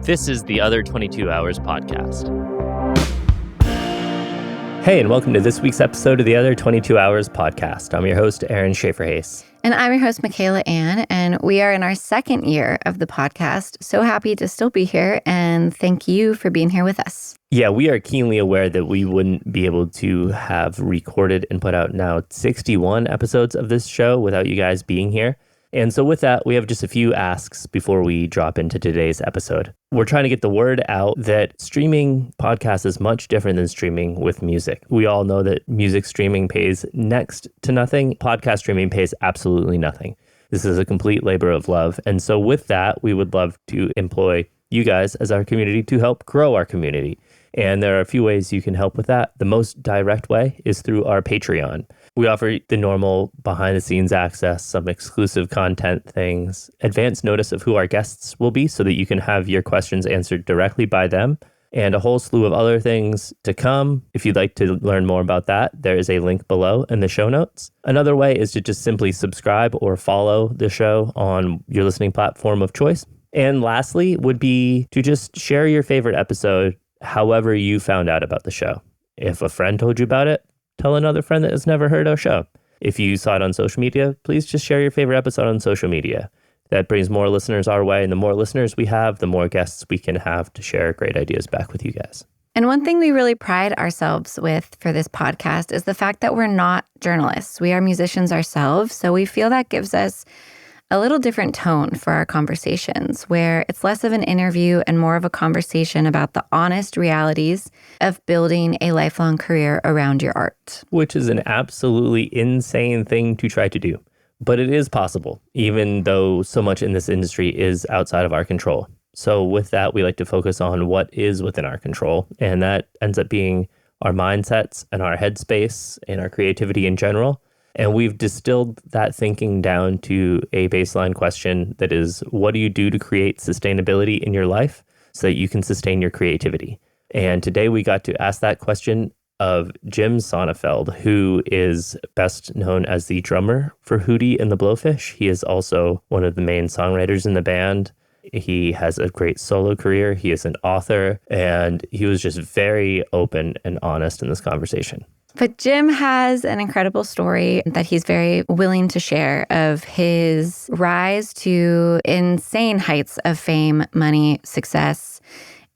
This is the Other 22 Hours podcast. Hey, and welcome to this week's episode of the Other 22 Hours podcast. I'm your host, Aaron Shafer-Haiss. And I'm your host, Michaela Anne, and we are in our second year of the podcast. So happy to still be here, and thank you for being here with us. Yeah, we are keenly aware that we wouldn't be able to have recorded and put out now 61 episodes of this show without you guys being here. And so with that, we have just a few asks before we drop into today's episode. We're trying to get the word out that streaming podcasts is much different than streaming with music. We all know that music streaming pays next to nothing. Podcast streaming pays absolutely nothing. This is a complete labor of love. And so with that, we would love to employ you guys as our community to help grow our community. And there are a few ways you can help with that. The most direct way is through our Patreon. We offer the normal behind-the-scenes access, some exclusive content things, advance notice of who our guests will be so that you can have your questions answered directly by them, and a whole slew of other things to come. If you'd like to learn more about that, there is a link below in the show notes. Another way is to just simply subscribe or follow the show on your listening platform of choice. And lastly would be to just share your favorite episode however you found out about the show. If a friend told you about it, tell another friend that has never heard our show. If you saw it on social media, please just share your favorite episode on social media. That brings more listeners our way, and the more listeners we have, the more guests we can have to share great ideas back with you guys. And one thing we really pride ourselves with for this podcast is the fact that we're not journalists. We are musicians ourselves, so we feel that gives us a little different tone for our conversations, where it's less of an interview and more of a conversation about the honest realities of building a lifelong career around your art. Which is an absolutely insane thing to try to do. But it is possible, even though so much in this industry is outside of our control. So with that, we like to focus on what is within our control. And that ends up being our mindsets and our headspace and our creativity in general. And we've distilled that thinking down to a baseline question that is, what do you do to create sustainability in your life so that you can sustain your creativity? And today we got to ask that question of Jim Sonefeld, who is best known as the drummer for Hootie and the Blowfish. He is also one of the main songwriters in the band. He has a great solo career. He is an author, and he was just very open and honest in this conversation. But Jim has an incredible story that he's very willing to share of his rise to insane heights of fame, money, success,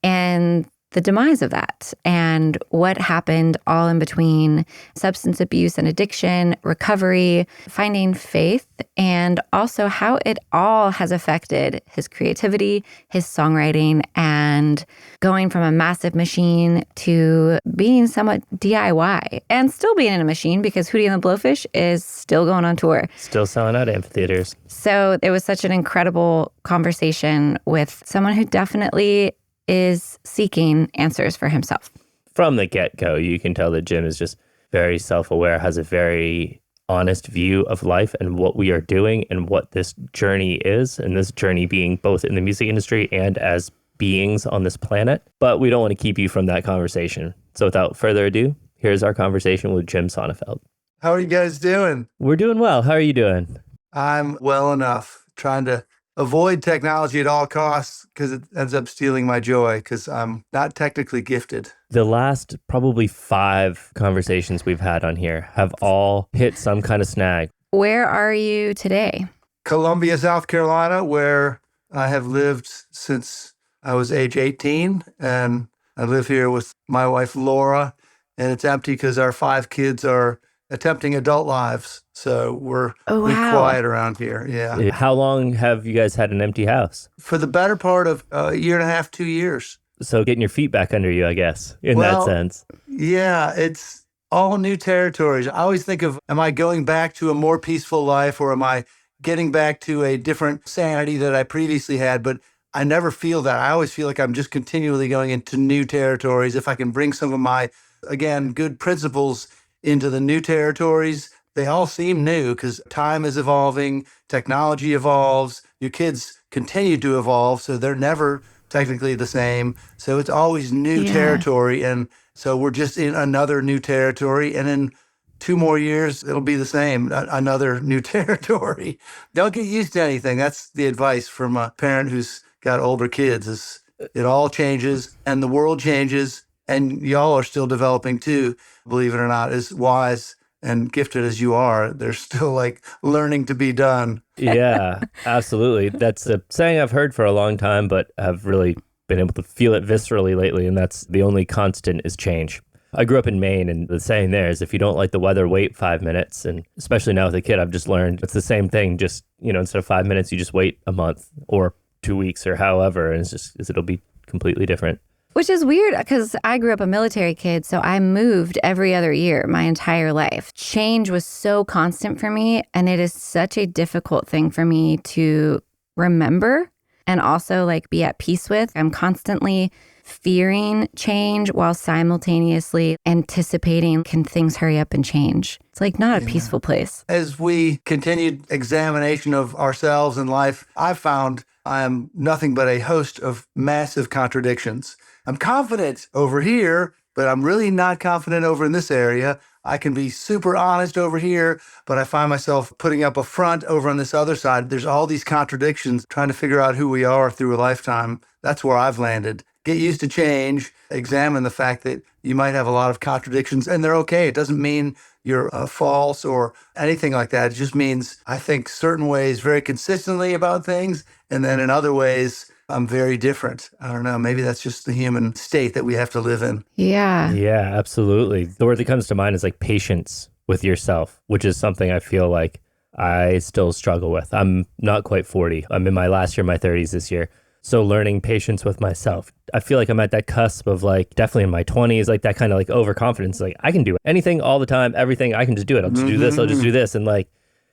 and the demise of that, and what happened all in between: substance abuse and addiction, recovery, finding faith, and also how it all has affected his creativity, his songwriting, and going from a massive machine to being somewhat DIY and still being in a machine, because Hootie and the Blowfish is still going on tour. Still selling out amphitheaters. So it was such an incredible conversation with someone who definitely is seeking answers for himself. From the get-go, you can tell that Jim is just very self-aware, has a very honest view of life and what we are doing and what this journey is, and this journey being both in the music industry and as beings on this planet. But we don't want to keep you from that conversation. So without further ado, here's our conversation with Jim Sonefeld. How are you guys doing? We're doing well. How are you doing? I'm well enough. Trying to avoid technology at all costs because it ends up stealing my joy because I'm not technically gifted. The last probably 5 conversations we've had on here have all hit some kind of snag. Where are you today? Columbia, South Carolina, where I have lived since I was age 18. And I live here with my wife, Laura, and it's empty because our 5 kids are attempting adult lives. So we're quiet around here. Yeah. How long have you guys had an empty house? For the better part of a year and a half, 2 years. So getting your feet back under you, I guess, in that sense. Yeah, it's all new territories. I always think of, am I going back to a more peaceful life, or am I getting back to a different sanity that I previously had? But I never feel that. I always feel like I'm just continually going into new territories. If I can bring some of my, again, good principles into the new territories, they all seem new because time is evolving, technology evolves, your kids continue to evolve, so they're never technically the same. So it's always new territory. And so we're just in another new territory. And in 2 more years, it'll be the same, another new territory. Don't get used to anything. That's the advice from a parent who's got older kids, is It all changes and the world changes, and y'all are still developing too, believe it or not. As wise and gifted as you are, there's still like learning to be done. Yeah, absolutely. That's a saying I've heard for a long time, but have really been able to feel it viscerally lately. And that's the only constant is change. I grew up in Maine, and the saying there is if you don't like the weather, wait 5 minutes. And especially now with a kid, I've just learned it's the same thing. Just, instead of 5 minutes, you just wait a month or 2 weeks or however. And it'll be completely different. Which is weird because I grew up a military kid, so I moved every other year my entire life. Change was so constant for me, and it is such a difficult thing for me to remember and also like be at peace with. I'm constantly fearing change while simultaneously anticipating, can things hurry up and change? It's like not a peaceful place. As we continued examination of ourselves and life, I've found I am nothing but a host of massive contradictions. I'm confident over here, but I'm really not confident over in this area. I can be super honest over here, but I find myself putting up a front over on this other side. There's all these contradictions, trying to figure out who we are through a lifetime. That's where I've landed. Get used to change. Examine the fact that you might have a lot of contradictions, and they're okay. It doesn't mean you're false or anything like that. It just means I think certain ways very consistently about things, and then in other ways, I'm very different. I don't know. Maybe that's just the human state that we have to live in. Yeah. Yeah, absolutely. The word that comes to mind is like patience with yourself, which is something I feel like I still struggle with. I'm not quite 40. I'm in my last year of my 30s this year. So learning patience with myself. I feel like I'm at that cusp of like definitely in my 20s, like that kind of like overconfidence. Like I can do anything all the time, everything. I can just do it. I'll just do this. I'll just do this. And like,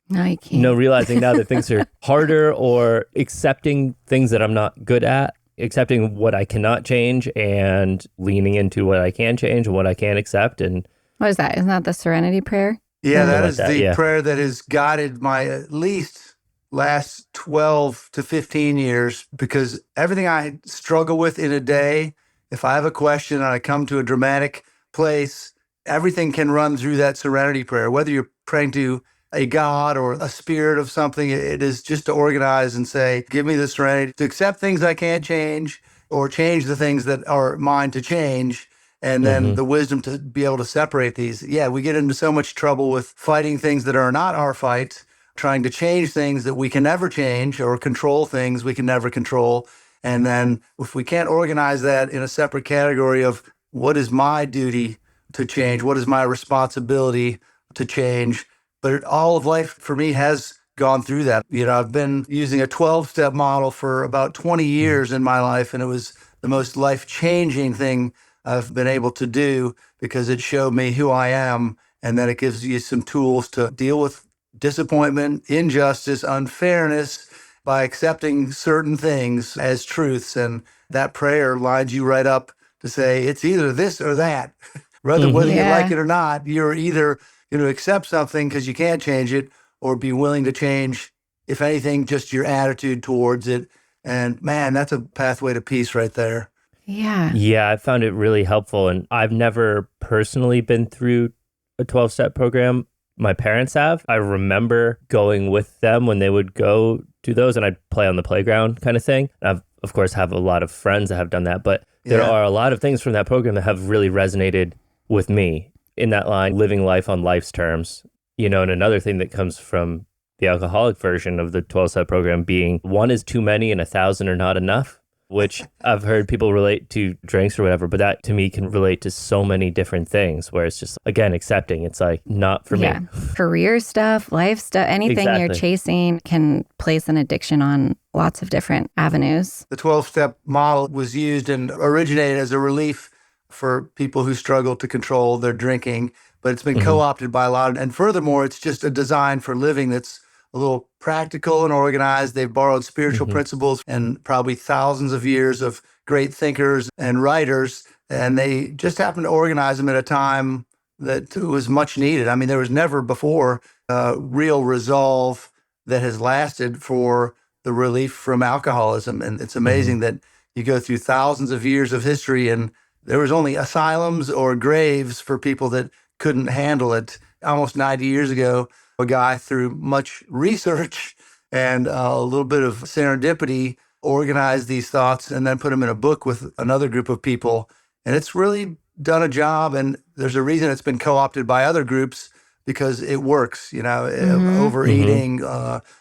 No, you can't. Realizing now that things are harder or accepting things that I'm not good at, accepting what I cannot change and leaning into what I can change and what I can accept. And What is that? Isn't that the Serenity Prayer? Yeah, that like is that, the yeah. prayer that has guided my at least last 12 to 15 years, because everything I struggle with in a day, if I have a question and I come to a dramatic place, everything can run through that serenity prayer. Whether you're praying to a God or a spirit of something, it is just to organize and say, give me the serenity to accept things I can't change or change the things that are mine to change. And then the wisdom to be able to separate these. Yeah, we get into so much trouble with fighting things that are not our fight, trying to change things that we can never change or control things we can never control. And then if we can't organize that in a separate category of what is my duty to change, what is my responsibility to change, but all of life for me has gone through that. I've been using a 12-step model for about 20 years in my life, and it was the most life-changing thing I've been able to do because it showed me who I am, and then it gives you some tools to deal with disappointment, injustice, unfairness by accepting certain things as truths. And that prayer lines you right up to say it's either this or that. Whether you like it or not, you're either going to accept something because you can't change it or be willing to change, if anything, just your attitude towards it. And man, that's a pathway to peace right there. Yeah. Yeah, I found it really helpful. And I've never personally been through a 12-step program. My parents have. I remember going with them when they would go to those, and I'd play on the playground kind of thing. I've, of course, have a lot of friends that have done that, but there are a lot of things from that program that have really resonated with me in that line, living life on life's terms. And another thing that comes from the alcoholic version of the 12-step program being one is too many and 1,000 are not enough, which I've heard people relate to drinks or whatever, but that to me can relate to so many different things where it's just, again, accepting. It's like, not for me. Career stuff, life stuff, anything you're chasing can place an addiction on lots of different avenues. The 12-step model was used and originated as a relief for people who struggle to control their drinking, but it's been co-opted by a lot. And furthermore, it's just a design for living that's a little practical and organized. They've borrowed spiritual principles and probably thousands of years of great thinkers and writers, and they just happened to organize them at a time that was much needed. I mean, there was never before real resolve that has lasted for the relief from alcoholism. And it's amazing that you go through thousands of years of history and there was only asylums or graves for people that couldn't handle it. Almost 90 years ago, a guy, through much research and a little bit of serendipity, organize these thoughts and then put them in a book with another group of people. And it's really done a job. And there's a reason it's been co-opted by other groups because it works, overeating,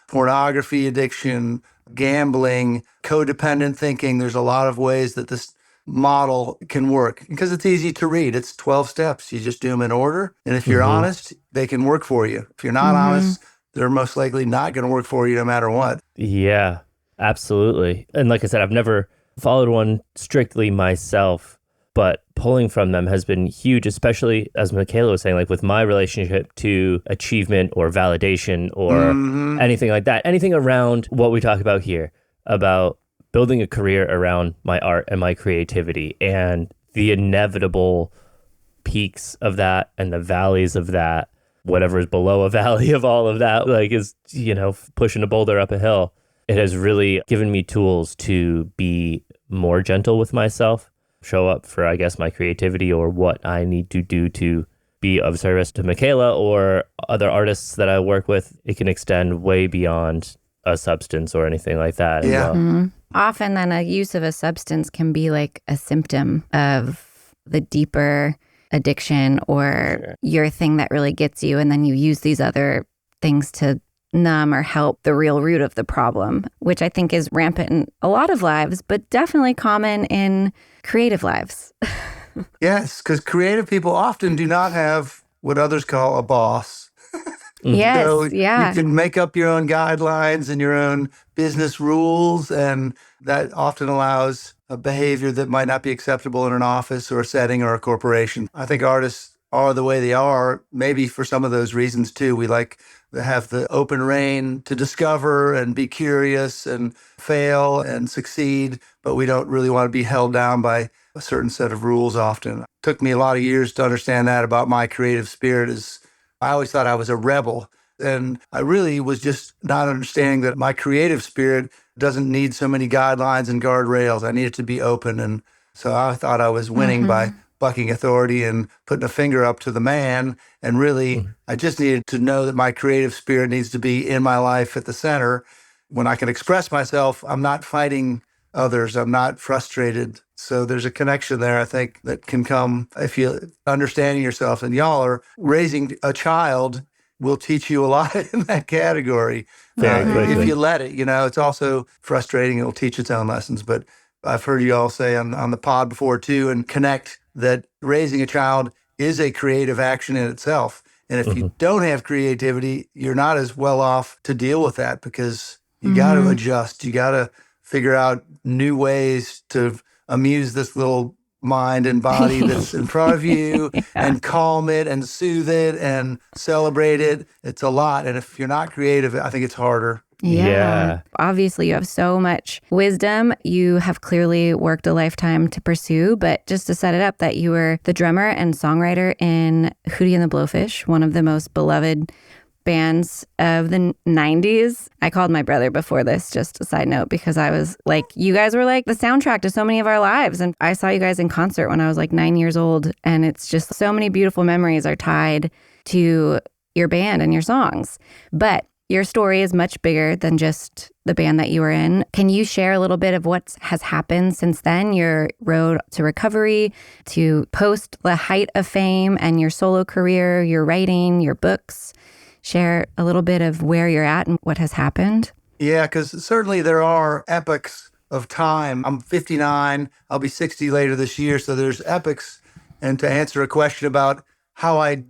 pornography addiction, gambling, codependent thinking. There's a lot of ways that this model can work because it's easy to read. It's 12 steps. You just do them in order. And if you're honest, they can work for you. If you're not honest, they're most likely not going to work for you no matter what. Yeah, absolutely. And like I said, I've never followed one strictly myself, but pulling from them has been huge, especially as Michaela was saying, like with my relationship to achievement or validation or anything like that, anything around what we talk about here, about building a career around my art and my creativity and the inevitable peaks of that and the valleys of that, whatever is below a valley of all of that, like is, pushing a boulder up a hill. It has really given me tools to be more gentle with myself, show up for, I guess, my creativity or what I need to do to be of service to Michaela or other artists that I work with. It can extend way beyond a substance or anything like that. Yeah. Often then a use of a substance can be like a symptom of the deeper addiction or your thing that really gets you. And then you use these other things to numb or help the real root of the problem, which I think is rampant in a lot of lives, but definitely common in creative lives. Yes, because creative people often do not have what others call a boss. Yes, So yeah. you can make up your own guidelines and your own business rules, and that often allows a behavior that might not be acceptable in an office or a setting or a corporation. I think artists are the way they are, maybe for some of those reasons too. We like to have the open rein to discover and be curious and fail and succeed, but we don't really want to be held down by a certain set of rules often. It took me a lot of years to understand that about my creative spirit. I always thought I was a rebel, and I really was just not understanding that my creative spirit doesn't need so many guidelines and guardrails. I needed to be open, and so I thought I was winning by bucking authority and putting a finger up to the man, and really I just needed to know that my creative spirit needs to be in my life at the center. When I can express myself, I'm not fighting others. I'm not frustrated. So there's a connection there, I think, that can come if you understanding yourself. And y'all are raising a child will teach you a lot in that category. Very quickly. If you let it, it's also frustrating. It'll teach its own lessons. But I've heard you all say on the pod before too, and connect that raising a child is a creative action in itself. And if you don't have creativity, you're not as well off to deal with that because you got to adjust. You got to figure out new ways to amuse this little mind and body that's in front of you and calm it and soothe it and celebrate it. It's a lot. And if you're not creative, I think it's harder. Yeah. Obviously, you have so much wisdom. You have clearly worked a lifetime to pursue, but just to set it up, that you were the drummer and songwriter in Hootie and the Blowfish, one of the most beloved bands of the 90s. I called my brother before this, just a side note, because I was like, you guys were like the soundtrack to so many of our lives. And I saw you guys in concert when I was like 9 years old. And it's just so many beautiful memories are tied to your band and your songs. But your story is much bigger than just the band that you were in. Can you share a little bit of what has happened since then, your road to recovery, to post the height of fame and your solo career, your writing, your books? Share a little bit of where you're at and what has happened. Yeah, because certainly there are epochs of time. I'm 59. I'll be 60 later this year. So there's epochs. And to answer a question about how I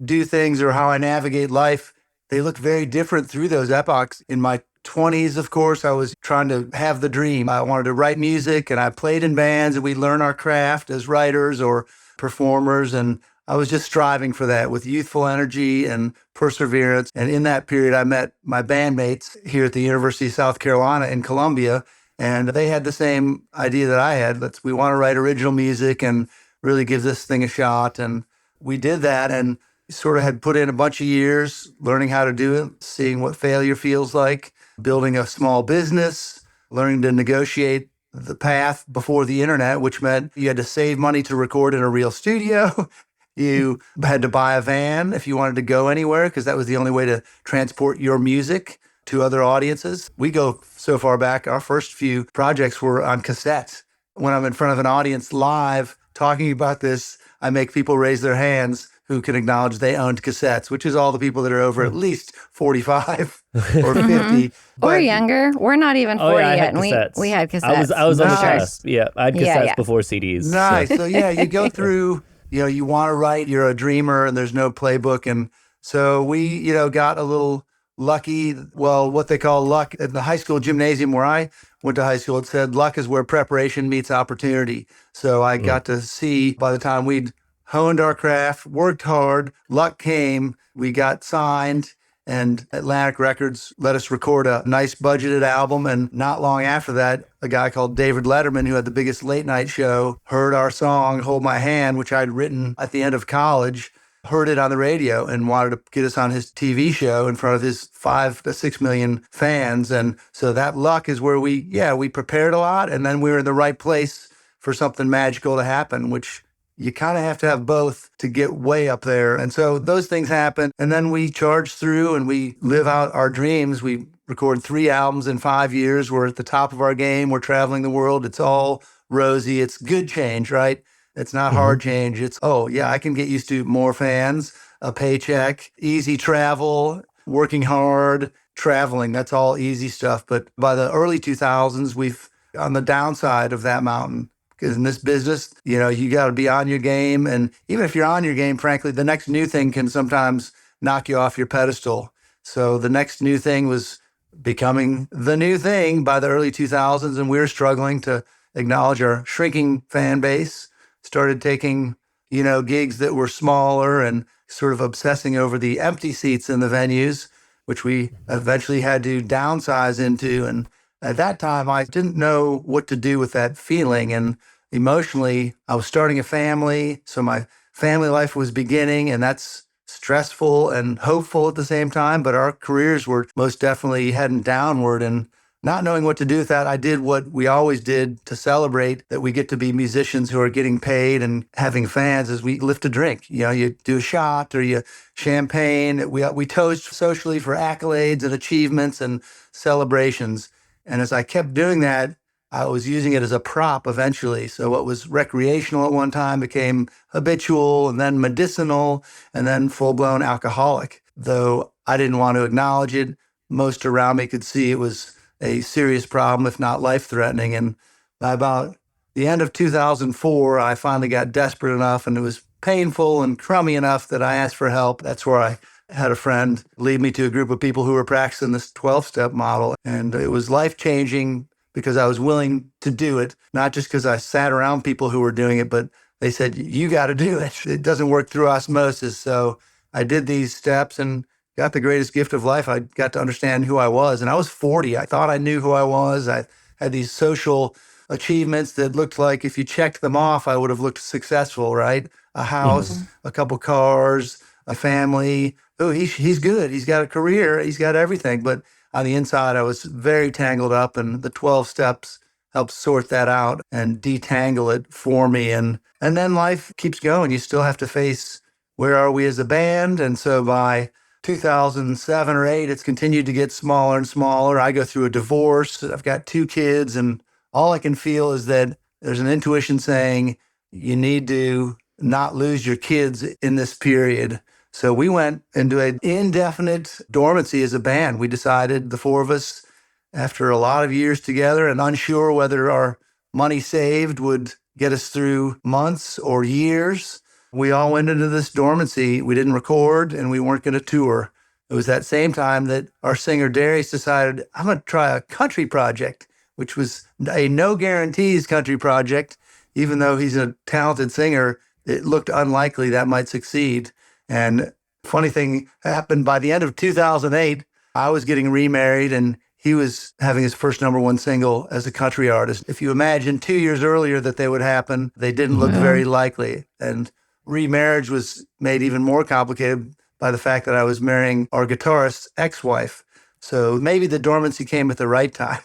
do things or how I navigate life, they look very different through those epochs. In my 20s, of course, I was trying to have the dream. I wanted to write music, and I played in bands, and we learn our craft as writers or performers. And I was just striving for that with youthful energy and perseverance. And in that period, I met my bandmates here at the University of South Carolina in Columbia, and they had the same idea that I had. We want to write original music and really give this thing a shot. And we did that and sort of had put in a bunch of years learning how to do it, seeing what failure feels like, building a small business, learning to negotiate the path before the internet, which meant you had to save money to record in a real studio. You had to buy a van if you wanted to go anywhere, because that was the only way to transport your music. to other audiences. We go so far back, our first few projects were on cassette. When I'm in front of an audience live talking about this, I make people raise their hands who can acknowledge they owned cassettes, which is all the people that are over at least 45 or 50. Or younger. We're not even 40 I yet. had And cassettes. we had cassettes. I was on the Nice. cusp. Yeah, I had cassettes before CDs. Nice. So yeah, you go through, you want to write, you're a dreamer and there's no playbook. And so we, got a little lucky. Well, what they call luck at the high school gymnasium where I went to high school, it said luck is where preparation meets opportunity. So I got to see by the time we'd honed our craft, worked hard, luck came, we got signed, and Atlantic Records let us record a nice budgeted album. And not long after that, a guy called David Letterman, who had the biggest late night show, heard our song, Hold My Hand, which I'd written at the end of college, heard it on the radio and wanted to get us on his TV show in front of his 5 to 6 million fans. And so that luck is where we prepared a lot, and then we were in the right place for something magical to happen, which you kind of have to have both to get way up there. And so those things happen. And then we charge through and we live out our dreams. We record 3 albums in 5 years. We're at the top of our game. We're traveling the world. It's all rosy. It's good change, right? It's not hard change. It's, I can get used to more fans, a paycheck, easy travel, working hard, traveling. That's all easy stuff. But by the early 2000s, we've on the downside of that mountain. Because in this business, you got to be on your game. And even if you're on your game, frankly, the next new thing can sometimes knock you off your pedestal. So the next new thing was becoming the new thing by the early 2000s. And we were struggling to acknowledge our shrinking fan base, started taking, gigs that were smaller and sort of obsessing over the empty seats in the venues, which we eventually had to downsize into. And at that time, I didn't know what to do with that feeling. And emotionally, I was starting a family. So my family life was beginning, and that's stressful and hopeful at the same time. But our careers were most definitely heading downward. And not knowing what to do with that, I did what we always did to celebrate that we get to be musicians who are getting paid and having fans as we lift a drink. You do a shot or you champagne. We toast socially for accolades and achievements and celebrations. And as I kept doing that, I was using it as a prop eventually. So what was recreational at one time became habitual and then medicinal and then full-blown alcoholic. Though I didn't want to acknowledge it, most around me could see it was a serious problem, if not life-threatening. And by about the end of 2004, I finally got desperate enough, and it was painful and crummy enough that I asked for help. That's where I had a friend lead me to a group of people who were practicing this 12-step model. And it was life-changing because I was willing to do it, not just because I sat around people who were doing it, but they said, you got to do it. It doesn't work through osmosis. So I did these steps and got the greatest gift of life. I got to understand who I was. And I was 40. I thought I knew who I was. I had these social achievements that looked like if you checked them off, I would have looked successful, right? A house, a couple cars, a family. Oh, he's good. He's got a career. He's got everything. But on the inside, I was very tangled up, and the 12 steps helped sort that out and detangle it for me. And then life keeps going. You still have to face where are we as a band? And so by 2007 or 8, it's continued to get smaller and smaller. I go through a divorce. I've got 2 kids, and all I can feel is that there's an intuition saying you need to not lose your kids in this period. So we went into an indefinite dormancy as a band. We decided, the 4 of us, after a lot of years together and unsure whether our money saved would get us through months or years, we all went into this dormancy. We didn't record and we weren't going to tour. It was that same time that our singer Darius decided, I'm going to try a country project, which was a no guarantees country project. Even though he's a talented singer, it looked unlikely that might succeed. And funny thing happened by the end of 2008, I was getting remarried and he was having his first #1 single as a country artist. If you imagine 2 years earlier that they would happen, they didn't look very likely. And remarriage was made even more complicated by the fact that I was marrying our guitarist's ex-wife. So maybe the dormancy came at the right time.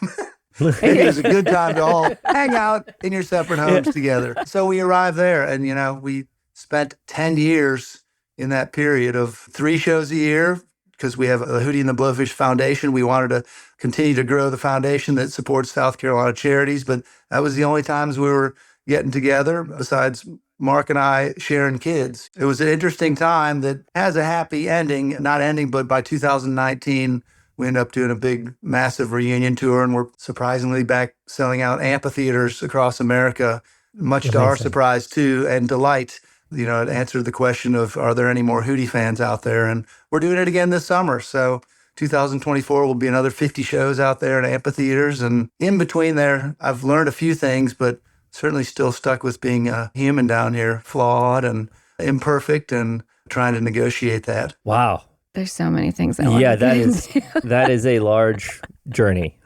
Maybe it was a good time to all hang out in your separate homes together. So we arrived there and, we spent 10 years in that period of 3 shows a year, because we have a Hootie and the Blowfish Foundation. We wanted to continue to grow the foundation that supports South Carolina charities, but that was the only times we were getting together besides Mark and I sharing kids. It was an interesting time that has a happy ending, not ending, but by 2019, we ended up doing a big, massive reunion tour, and we're surprisingly back selling out amphitheaters across America, much to our surprise too, and delight. It answered the question of, are there any more Hootie fans out there? And we're doing it again this summer. So 2024 will be another 50 shows out there in amphitheaters. And in between there, I've learned a few things, but certainly still stuck with being a human down here, flawed and imperfect, and trying to negotiate that. Wow. There's so many things I want to that is a large journey.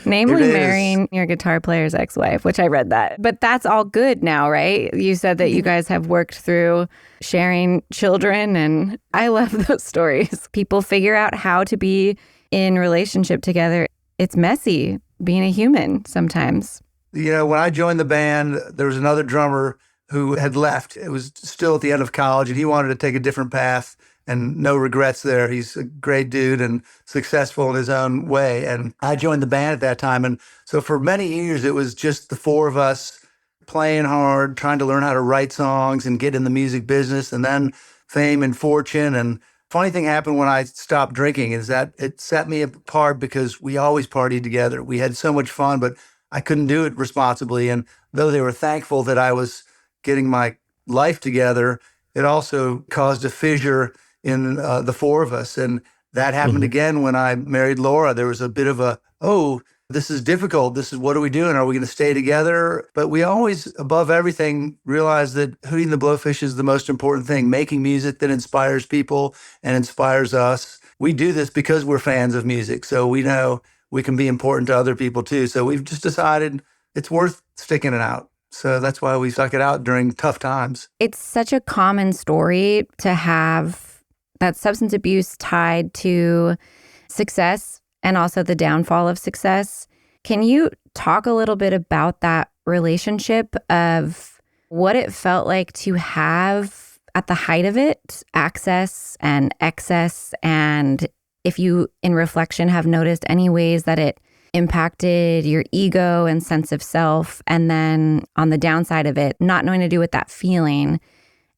Namely marrying your guitar player's ex-wife, which I read that. But that's all good now, right? You said that you guys have worked through sharing children, and I love those stories. People figure out how to be in relationship together. It's messy being a human sometimes. When I joined the band, there was another drummer who had left. It was still at the end of college, and he wanted to take a different path. And no regrets there. He's a great dude and successful in his own way. And I joined the band at that time. And so for many years, it was just the four of us playing hard, trying to learn how to write songs and get in the music business, and then fame and fortune. And funny thing happened when I stopped drinking is that it set me apart because we always partied together. We had so much fun, but I couldn't do it responsibly. And though they were thankful that I was getting my life together, it also caused a fissure in the four of us. And that happened again when I married Laura. There was a bit of this is difficult. What are we doing? Are we going to stay together? But we always, above everything, realized that Hootie the Blowfish is the most important thing, making music that inspires people and inspires us. We do this because we're fans of music. So we know we can be important to other people too. So we've just decided it's worth sticking it out. So that's why we stuck it out during tough times. It's such a common story to have that substance abuse tied to success and also the downfall of success. Can you talk a little bit about that relationship of what it felt like to have at the height of it, access and excess, and if you, in reflection, have noticed any ways that it impacted your ego and sense of self, and then on the downside of it, not knowing to do with that feeling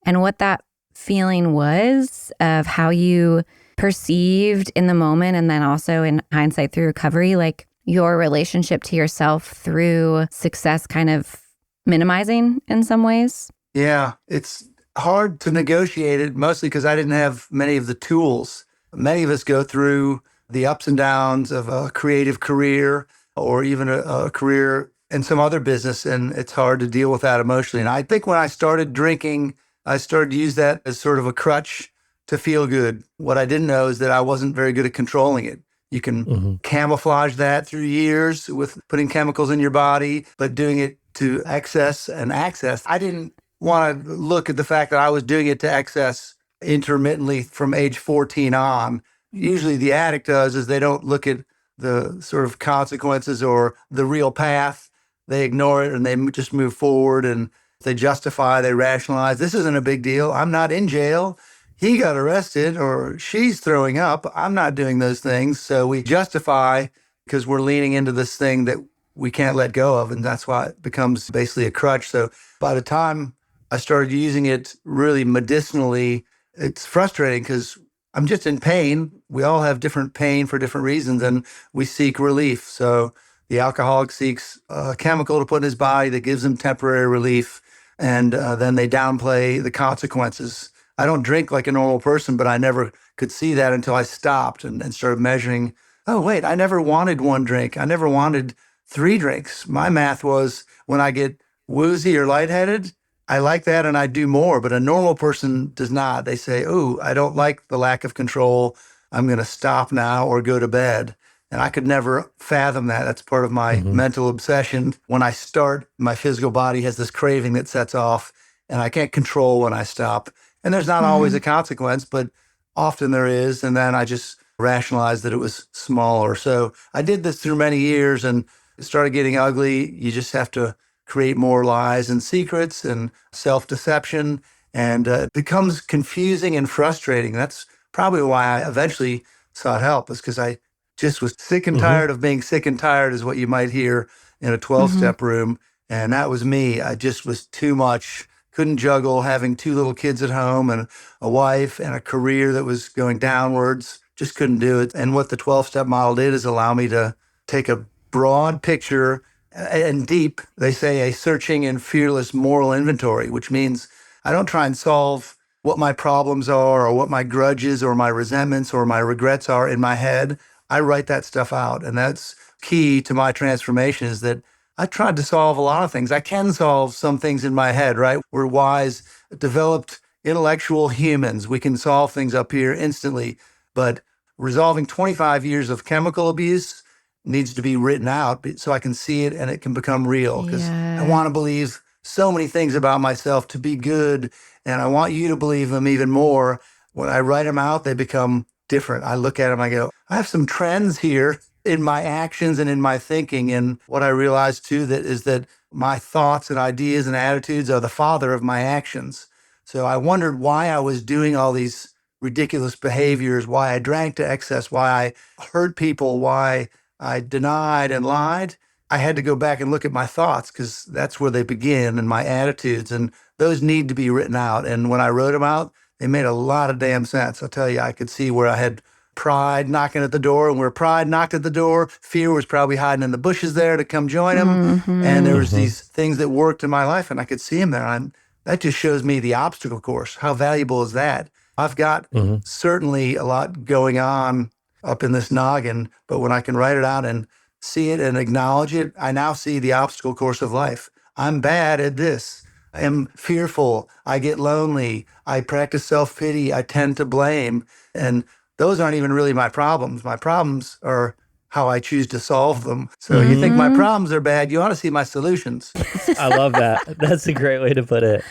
and what that feeling was of how you perceived in the moment, and then also in hindsight through recovery, like your relationship to yourself through success kind of minimizing in some ways? Yeah, it's hard to negotiate it, mostly because I didn't have many of the tools. Many of us go through the ups and downs of a creative career or even a career in some other business, and it's hard to deal with that emotionally. And I think when I started drinking, I started to use that as sort of a crutch to feel good. What I didn't know is that I wasn't very good at controlling it. You can camouflage that through years with putting chemicals in your body, but doing it to excess and access. I didn't want to look at the fact that I was doing it to excess intermittently from age 14 on. Usually the addict does is they don't look at the sort of consequences or the real path. They ignore it and they just move forward, and they justify, they rationalize. This isn't a big deal. I'm not in jail. He got arrested, or she's throwing up. I'm not doing those things. So we justify because we're leaning into this thing that we can't let go of. And that's why it becomes basically a crutch. So by the time I started using it really medicinally, it's frustrating because I'm just in pain. We all have different pain for different reasons, and we seek relief. So the alcoholic seeks a chemical to put in his body that gives him temporary relief, and then they downplay the consequences. I don't drink like a normal person, but I never could see that until I stopped and started measuring. Oh, wait, I never wanted one drink. I never wanted 3 drinks. My math was when I get woozy or lightheaded, I like that and I do more, but a normal person does not. They say, oh, I don't like the lack of control. I'm going to stop now or go to bed. And I could never fathom that. That's part of my mental obsession. When I start, my physical body has this craving that sets off, and I can't control when I stop. And there's not always a consequence, but often there is. And then I just rationalized that it was smaller. So I did this through many years, and it started getting ugly. You just have to create more lies and secrets and self-deception. And it becomes confusing and frustrating. That's probably why I eventually sought help was because I just was sick and tired of being sick and tired, is what you might hear in a 12-step room. And that was me. I just was too much, couldn't juggle having 2 little kids at home and a wife and a career that was going downwards. Just couldn't do it. And what the 12-step model did is allow me to take a broad picture and deep, they say, a searching and fearless moral inventory, which means I don't try and solve what my problems are or what my grudges or my resentments or my regrets are in my head. I write that stuff out. And that's key to my transformation, is that I tried to solve a lot of things. I can solve some things in my head, right? We're wise, developed, intellectual humans. We can solve things up here instantly. But resolving 25 years of chemical abuse needs to be written out so I can see it and it can become real. Because I want to believe so many things about myself to be good, and I want you to believe them even more. When I write them out, they become different. I look at them, I go, I have some trends here in my actions and in my thinking. And what I realized too is that my thoughts and ideas and attitudes are the father of my actions. So I wondered why I was doing all these ridiculous behaviors, why I drank to excess, why I hurt people, why I denied and lied. I had to go back and look at my thoughts, because that's where they begin, and my attitudes, and those need to be written out. And when I wrote them out, they made a lot of damn sense. I'll tell you, I could see where I had pride knocking at the door, and where pride knocked at the door, fear was probably hiding in the bushes there to come join him. And there was these things that worked in my life, and I could see them there. And that just shows me the obstacle course. How valuable is that? I've got certainly a lot going on up in this noggin, but when I can write it out and see it and acknowledge it, I now see the obstacle course of life. I'm bad at this. I am fearful. I get lonely. I practice self-pity. I tend to blame. And those aren't even really my problems. My problems are how I choose to solve them. So you think my problems are bad, you ought to see my solutions. I love that. That's a great way to put it.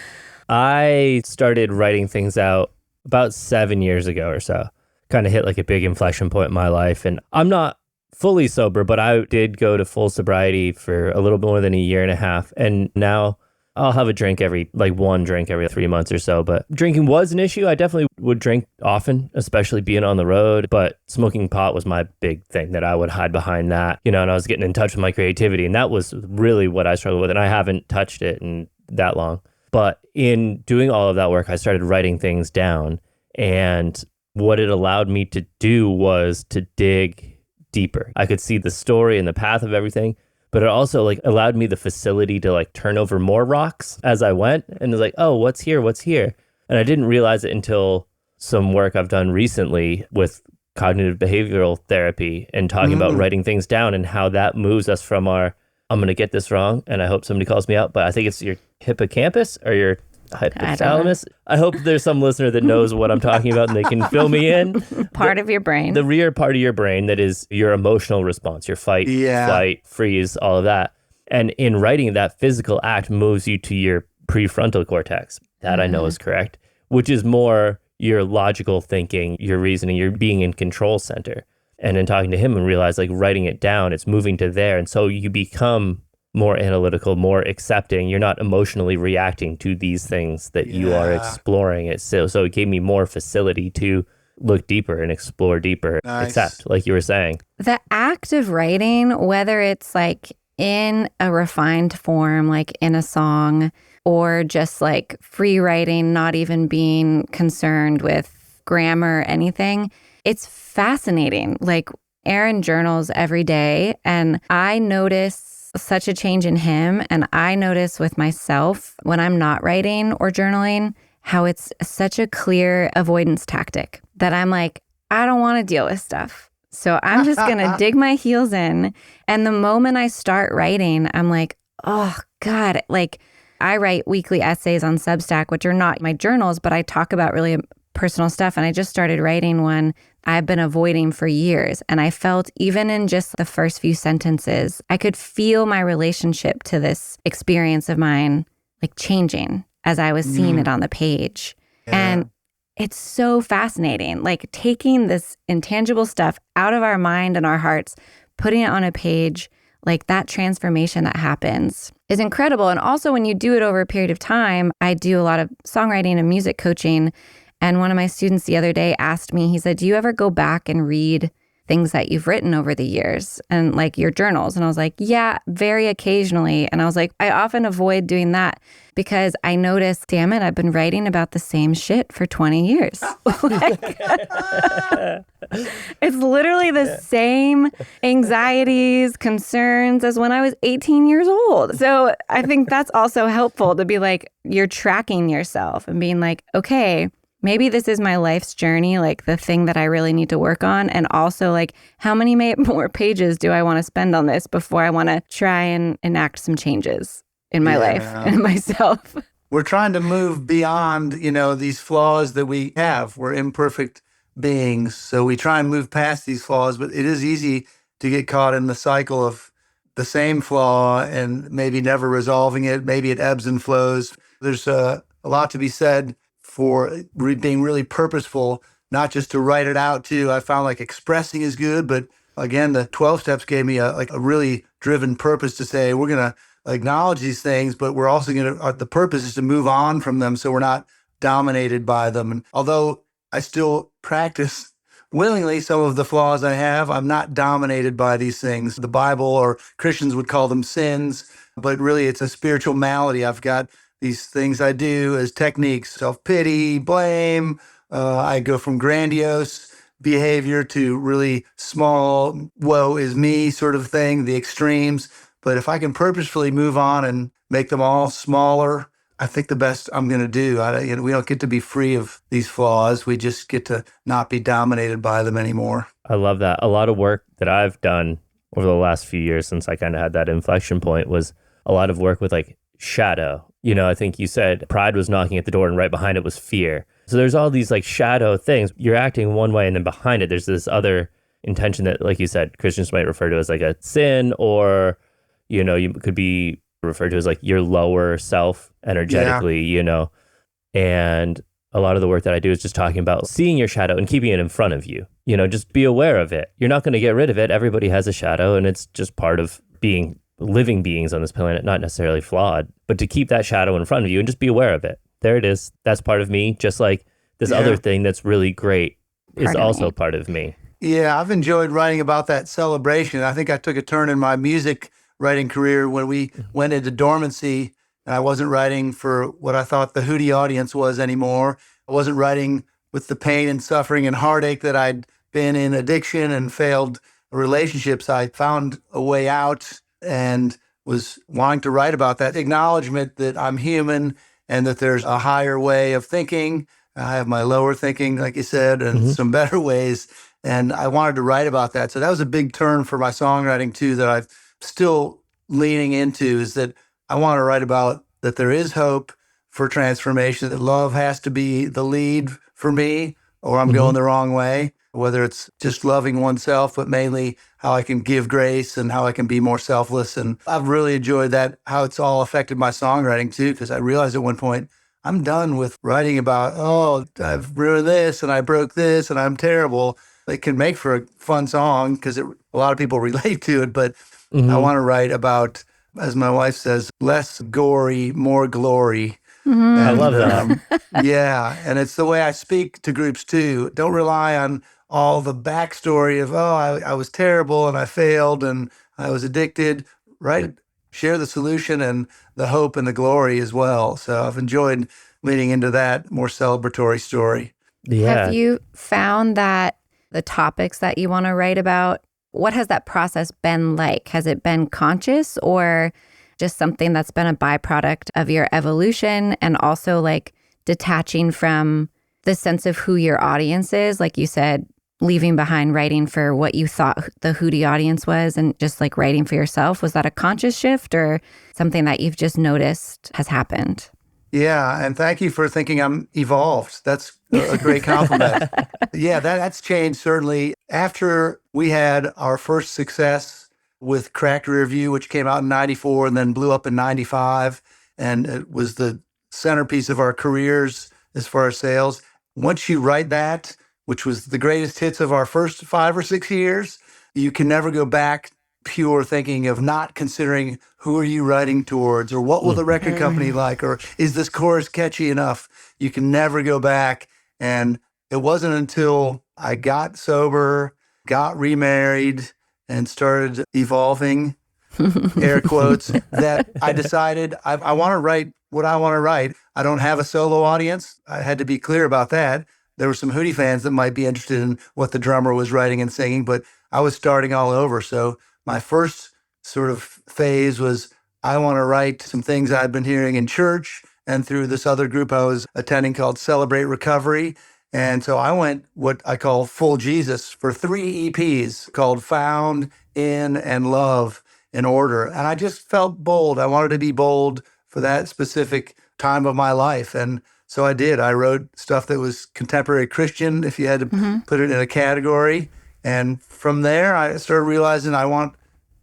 I started writing things out about 7 years ago or so. Kind of hit like a big inflection point in my life. And I'm not fully sober, but I did go to full sobriety for a little more than a year and a half. And now I'll have a drink one drink every 3 months or so. But drinking was an issue. I definitely would drink often, especially being on the road. But smoking pot was my big thing, that I would hide behind that, and I was getting in touch with my creativity. And that was really what I struggled with. And I haven't touched it in that long. But in doing all of that work, I started writing things down. And what it allowed me to do was to dig deeper. I could see the story and the path of everything, but it also allowed me the facility to turn over more rocks as I went. And it's oh, what's here? And I didn't realize it until some work I've done recently with cognitive behavioral therapy and talking about writing things down and how that moves us from I'm going to get this wrong, and I hope somebody calls me out, but I think it's your hippocampus or your hypothalamus. I hope there's some listener that knows what I'm talking about and they can fill me in. Part of your brain. The rear part of your brain that is your emotional response, your fight, flight, freeze, all of that. And in writing, that physical act moves you to your prefrontal cortex. That I know is correct, which is more your logical thinking, your reasoning, your being in control center. And in talking to him and realize writing it down, it's moving to there. And so you become more analytical, more accepting. You're not emotionally reacting to these things that you are exploring. So it gave me more facility to look deeper and explore deeper, accept, like you were saying. The act of writing, whether it's in a refined form, like in a song, or just free writing, not even being concerned with grammar or anything, it's fascinating. Aaron journals every day, and I notice such a change in him. And I notice with myself when I'm not writing or journaling, how it's such a clear avoidance tactic that I'm I don't want to deal with stuff. So I'm just going to dig my heels in. And the moment I start writing, I'm oh God, I write weekly essays on Substack, which are not my journals, but I talk about really personal stuff. And I just started writing one I've been avoiding for years. And I felt even in just the first few sentences, I could feel my relationship to this experience of mine changing as I was seeing it on the page. And it's so fascinating, taking this intangible stuff out of our mind and our hearts, putting it on a page, that transformation that happens is incredible. And also when you do it over a period of time, I do a lot of songwriting and music coaching. And one of my students the other day asked me, he said, do you ever go back and read things that you've written over the years and like your journals? And I was like, yeah, very occasionally. And I was like, I often avoid doing that because I notice, damn it, I've been writing about the same shit for 20 years. Like, it's literally the same anxieties, concerns as when I was 18 years old. So I think that's also helpful to be like, you're tracking yourself and being like, okay, maybe this is my life's journey, like the thing that I really need to work on. And also like, how many more pages do I want to spend on this before I want to try and enact some changes in my life and myself? We're trying to move beyond, these flaws that we have. We're imperfect beings. So we try and move past these flaws, but it is easy to get caught in the cycle of the same flaw and maybe never resolving it. Maybe it ebbs and flows. There's a lot to be said for being really purposeful, not just to write it out too. I found like expressing is good, but again, the 12 steps gave me a really driven purpose to say, we're going to acknowledge these things, but we're also going to, the purpose is to move on from them so we're not dominated by them. And although I still practice willingly some of the flaws I have, I'm not dominated by these things. The Bible or Christians would call them sins, but really it's a spiritual malady. I've got these things I do as techniques, self-pity, blame. I go from grandiose behavior to really small, woe is me sort of thing, the extremes. But if I can purposefully move on and make them all smaller, I think the best I'm going to do. We don't get to be free of these flaws. We just get to not be dominated by them anymore. I love that. A lot of work that I've done over the last few years since I kind of had that inflection point was a lot of work with like shadow. I think you said pride was knocking at the door and right behind it was fear. So there's all these like shadow things. You're acting one way and then behind it, there's this other intention that, like you said, Christians might refer to as like a sin, or, you could be referred to as like your lower self energetically, and a lot of the work that I do is just talking about seeing your shadow and keeping it in front of you. Just be aware of it. You're not going to get rid of it. Everybody has a shadow and it's just part of being living beings on this planet, not necessarily flawed, but to keep that shadow in front of you and just be aware of it. There it is. That's part of me. Just like this other thing that's really great is also part of me. Yeah, I've enjoyed writing about that celebration. I think I took a turn in my music writing career when we went into dormancy and I wasn't writing for what I thought the Hootie audience was anymore. I wasn't writing with the pain and suffering and heartache that I'd been in addiction and failed relationships. I found a way out and was wanting to write about that acknowledgement that I'm human and that there's a higher way of thinking. I have my lower thinking, like you said, and some better ways. And I wanted to write about that. So that was a big turn for my songwriting too, that I'm still leaning into, is that I want to write about that there is hope for transformation, that love has to be the lead for me, or I'm going the wrong way. Whether it's just loving oneself, but mainly how I can give grace and how I can be more selfless. And I've really enjoyed that, how it's all affected my songwriting too, because I realized at one point, I'm done with writing about, I've ruined this and I broke this and I'm terrible. It can make for a fun song because a lot of people relate to it, but I want to write about, as my wife says, less gory, more glory. Mm-hmm. I love that. And it's the way I speak to groups too. Don't rely on all the backstory of, I was terrible and I failed and I was addicted, right? Share the solution and the hope and the glory as well. So I've enjoyed leading into that more celebratory story. Have you found that the topics that you want to write about, what has that process been like? Has it been conscious or just something that's been a byproduct of your evolution and also like detaching from the sense of who your audience is? Like you said, leaving behind writing for what you thought the Hootie audience was and just like writing for yourself. Was that a conscious shift or something that you've just noticed has happened? Yeah, and thank you for thinking I'm evolved. That's a great compliment. That's changed certainly. After we had our first success with Cracked Rear View, which came out in 94 and then blew up in 95, and it was the centerpiece of our careers as far as sales. Once you write that, which was the greatest hits of our first 5 or 6 years, you can never go back pure thinking of not considering who are you writing towards or what will the record company like or is this chorus catchy enough? You can never go back And it wasn't until I got sober, got remarried, and started evolving, air quotes, that I decided I want to write what I want to write. I don't have a solo audience. I had to be clear about that. There were some Hootie fans that might be interested in what the drummer was writing and singing, but I was starting all over. So my first sort of phase was I want to write some things I've been hearing in church and through this other group I was attending called Celebrate Recovery. And so I went what I call full Jesus for 3 EPs called Found, In, and Love in order. And I just felt bold. I wanted to be bold for that specific time of my life. And so I did. I wrote stuff that was contemporary Christian, if you had to put it in a category. And from there, I started realizing I want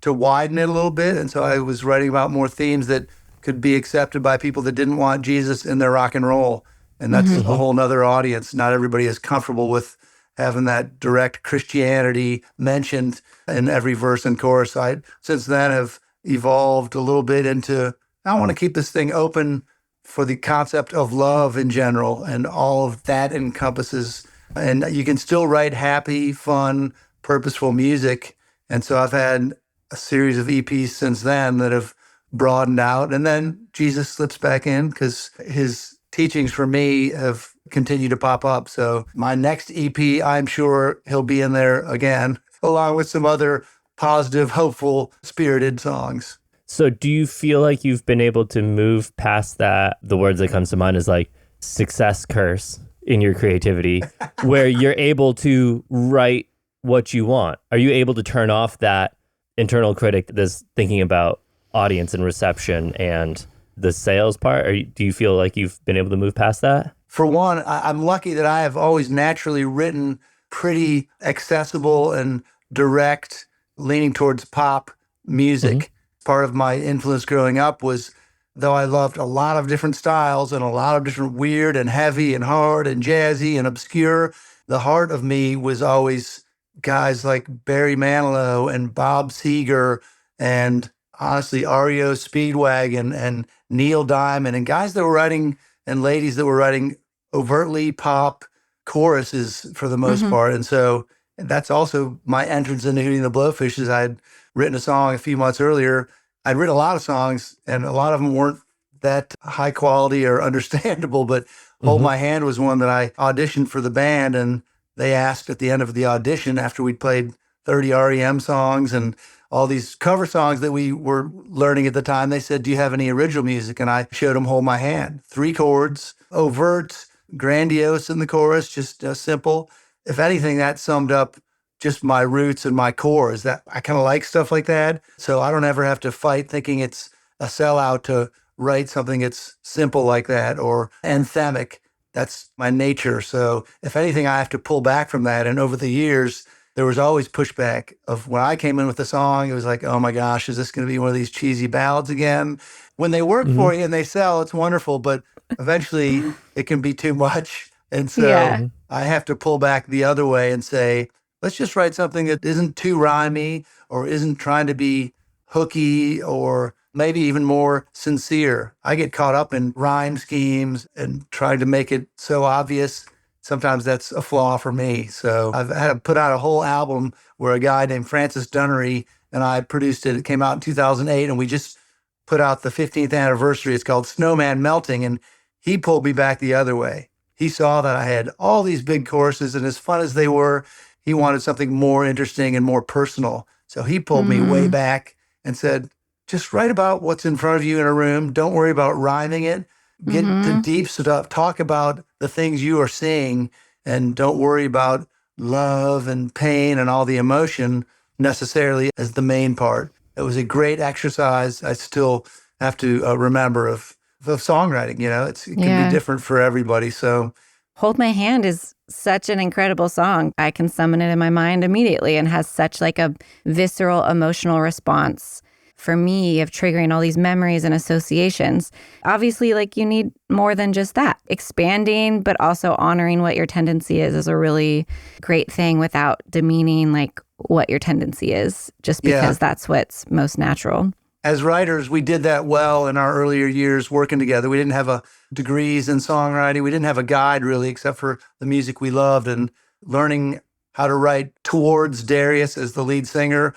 to widen it a little bit. And so I was writing about more themes that could be accepted by people that didn't want Jesus in their rock and roll. And that's a whole nother audience. Not everybody is comfortable with having that direct Christianity mentioned in every verse and chorus. I, since then, have evolved a little bit into, I want to keep this thing open for the concept of love in general, and all of that encompasses. And you can still write happy, fun, purposeful music. And so I've had a series of EPs since then that have broadened out. And then Jesus slips back in because his teachings for me have continued to pop up. So my next EP, I'm sure he'll be in there again, along with some other positive, hopeful, spirited songs. So do you feel like you've been able to move past that? The words that comes to mind is like success curse in your creativity, where you're able to write what you want. Are you able to turn off that internal critic that's thinking about audience and reception and the sales part? Or do you feel like you've been able to move past that? For one, I'm lucky that I have always naturally written pretty accessible and direct, leaning towards pop music. Part of my influence growing up was, though I loved a lot of different styles and a lot of different weird and heavy and hard and jazzy and obscure, the heart of me was always guys like Barry Manilow and Bob Seger and honestly REO Speedwagon and Neil Diamond and guys that were writing and ladies that were writing overtly pop choruses for the most part. And so that's also my entrance into Hootie the Blowfish. Is I'd written a song a few months earlier. I'd written a lot of songs and a lot of them weren't that high quality or understandable, but Hold My Hand was one that I auditioned for the band, and they asked at the end of the audition, after we'd played 30 REM songs and all these cover songs that we were learning at the time, they said, do you have any original music? And I showed them Hold My Hand. 3 chords, overt, grandiose in the chorus, just simple. If anything, that summed up just my roots and my core, is that I kind of like stuff like that. So I don't ever have to fight thinking it's a sellout to write something that's simple like that or anthemic. That's my nature. So if anything, I have to pull back from that. And over the years, there was always pushback of when I came in with a song, it was like, oh my gosh, is this going to be one of these cheesy ballads again? When they work for you and they sell, it's wonderful, but eventually it can be too much. And so I have to pull back the other way and say, let's just write something that isn't too rhymey or isn't trying to be hooky or maybe even more sincere. I get caught up in rhyme schemes and trying to make it so obvious. Sometimes that's a flaw for me. So I've had to put out a whole album where a guy named Francis Dunnery and I produced it. It came out in 2008, and we just put out the 15th anniversary. It's called Snowman Melting, and he pulled me back the other way. He saw that I had all these big choruses, and as fun as they were, he wanted something more interesting and more personal. So he pulled me way back and said, just write about what's in front of you in a room. Don't worry about rhyming it. Get the deep stuff. Talk about the things you are seeing, and don't worry about love and pain and all the emotion necessarily as the main part. It was a great exercise. I still have to remember of songwriting. You know, it can be different for everybody. So Hold My Hand is such an incredible song. I can summon it in my mind immediately and has such like a visceral emotional response for me of triggering all these memories and associations. Obviously, like you need more than just that. Expanding, but also honoring what your tendency is a really great thing without demeaning like what your tendency is, just because that's what's most natural. as writers, we did that well in our earlier years working together. We didn't have a degrees in songwriting. We didn't have a guide really, except for the music we loved, and learning how to write towards Darius as the lead singer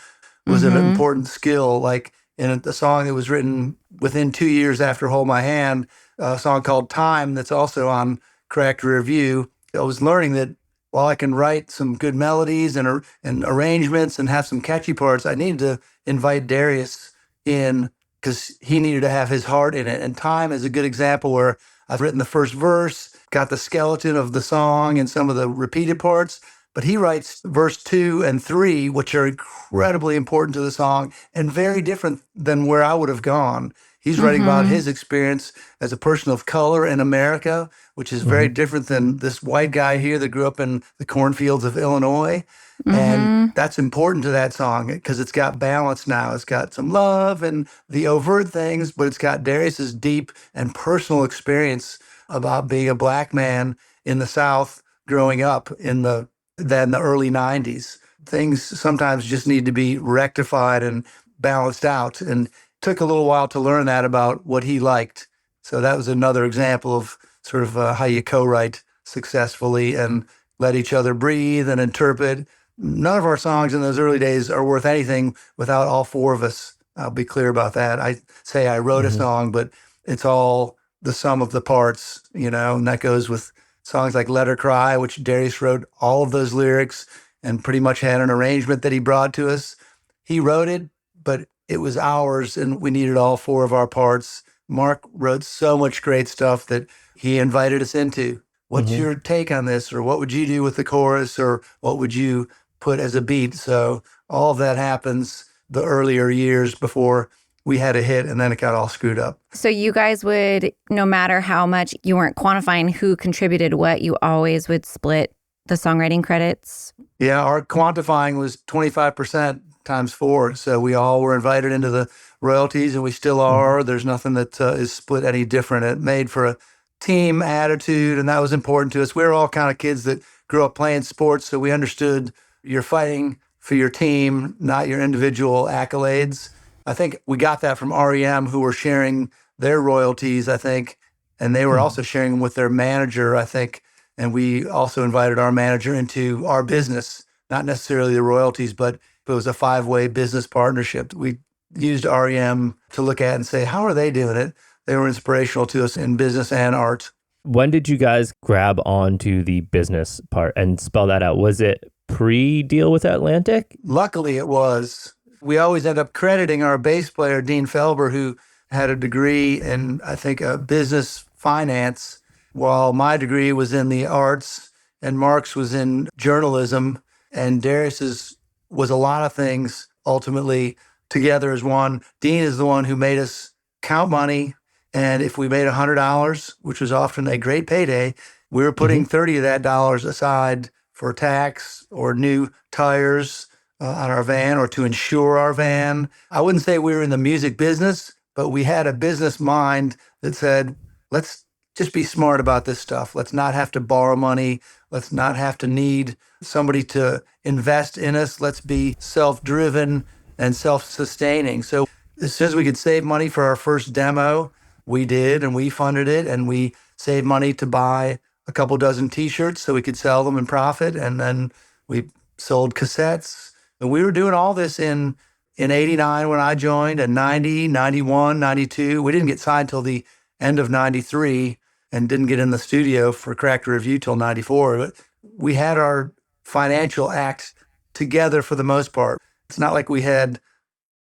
was an important skill. Like in a song that was written within 2 years after Hold My Hand, a song called Time that's also on Correct Review. I was learning that while I can write some good melodies and arrangements and have some catchy parts, I needed to invite Darius in because he needed to have his heart in it. And Time is a good example where I've written the first verse, got the skeleton of the song and some of the repeated parts, but he writes verse 2 and 3, which are incredibly important to the song and very different than where I would have gone. He's writing about his experience as a person of color in America, which is very different than this white guy here that grew up in the cornfields of Illinois. And that's important to that song because it's got balance now. It's got some love and the overt things, but it's got Darius's deep and personal experience about being a Black man in the South growing up in the early 90s. Things sometimes just need to be rectified and balanced out. And took a little while to learn that about what he liked. So that was another example of sort of how you co-write successfully and let each other breathe and interpret. None of our songs in those early days are worth anything without all four of us. I'll be clear about that. I say I wrote a song, but it's all the sum of the parts, and that goes with songs like Let Her Cry, which Darius wrote all of those lyrics and pretty much had an arrangement that he brought to us. He wrote it, but it was ours, and we needed all four of our parts. Mark wrote so much great stuff that he invited us into. What's your take on this? Or what would you do with the chorus? Or what would you put as a beat? So all of that happens the earlier years before we had a hit, and then it got all screwed up. So you guys would, no matter how much you weren't quantifying who contributed what, you always would split the songwriting credits? Yeah, our quantifying was 25% times 4. So we all were invited into the royalties, and we still are. There's nothing that is split any different. It made for a team attitude, and that was important to us. We were all kind of kids that grew up playing sports, so we understood you're fighting for your team, not your individual accolades. I think we got that from REM, who were sharing their royalties, I think, and they were also sharing them with their manager, I think. And we also invited our manager into our business, not necessarily the royalties, but it was a 5-way business partnership. We used REM to look at and say, how are they doing it? They were inspirational to us in business and art. When did you guys grab onto the business part and spell that out? Was it pre-deal with Atlantic? Luckily, it was. We always end up crediting our bass player, Dean Felber, who had a degree in, I think, business finance, while my degree was in the arts and Mark's was in journalism, and Darius's was a lot of things ultimately together as one. Dean is the one who made us count money, and if we made $100, which was often a great payday, we were putting 30 of that dollars aside for tax or new tires on our van or to insure our van. I wouldn't say we were in the music business, but we had a business mind that said, let's just be smart about this stuff. Let's not have to borrow money. Let's not have to need somebody to invest in us. Let's be self-driven and self-sustaining. So as soon as we could save money for our first demo, we did, and we funded it, and we saved money to buy a couple dozen T-shirts so we could sell them and profit, and then we sold cassettes. And we were doing all this in 89 when I joined, and 90, 91, 92. We didn't get signed till the end of 93 and didn't get in the studio for Cracked Review till 94. But we had our financial act together for the most part. It's not like we had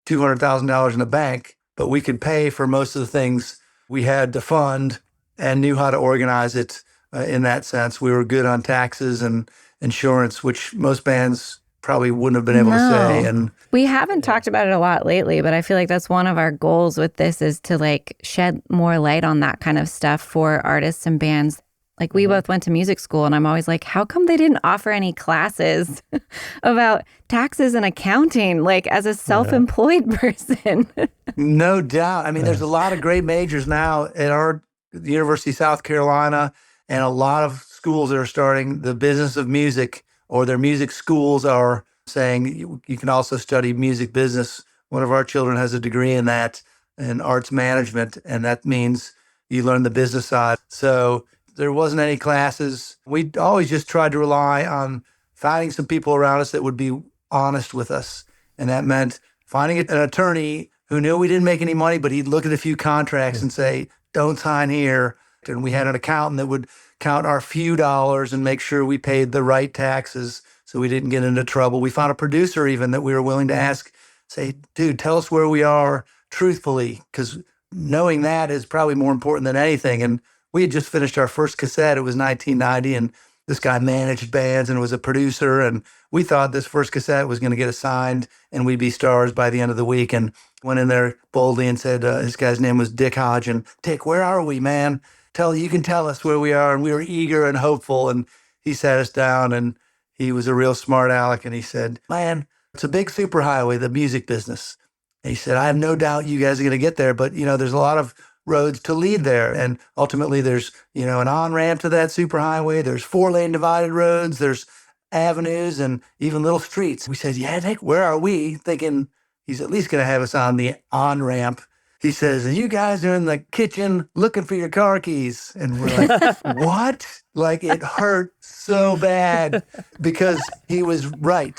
$200,000 in the bank, but we could pay for most of the things we had to fund and knew how to organize it in that sense. We were good on taxes and insurance, which most bands probably wouldn't have been able to say. And we haven't talked about it a lot lately, but I feel like that's one of our goals with this is to shed more light on that kind of stuff for artists and bands. Like we both went to music school, and I'm always like, how come they didn't offer any classes about taxes and accounting, as a self-employed person? No doubt. I mean, there's a lot of great majors now at our University of South Carolina, and a lot of schools that are starting the business of music, or their music schools are saying you can also study music business One of our children has a degree in that, in arts management, and that means you learn the business side. So there wasn't any classes. We always just tried to rely on finding some people around us that would be honest with us. And that meant finding an attorney who knew we didn't make any money, but he'd look at a few contracts and say, don't sign here. And we had an accountant that would count our few dollars and make sure we paid the right taxes so we didn't get into trouble. We found a producer even that we were willing to ask, say, dude, tell us where we are truthfully, because knowing that is probably more important than anything. And we had just finished our first cassette. It was 1990, and this guy managed bands and was a producer. And we thought this first cassette was going to get us signed and we'd be stars by the end of the week. And went in there boldly and said, this guy's name was Dick Hodge. And Dick, where are we, man? You can tell us where we are. And we were eager and hopeful. And he sat us down, and he was a real smart aleck. And he said, man, it's a big superhighway, the music business. And he said, I have no doubt you guys are going to get there, but there's a lot of roads to lead there. And ultimately there's, an on-ramp to that superhighway. There's 4-lane divided roads. There's avenues and even little streets. We said, yeah, Nick, where are we? Thinking he's at least going to have us on the on-ramp. He says, and you guys are in the kitchen looking for your car keys. And we're like, what? Like, it hurt so bad because he was right.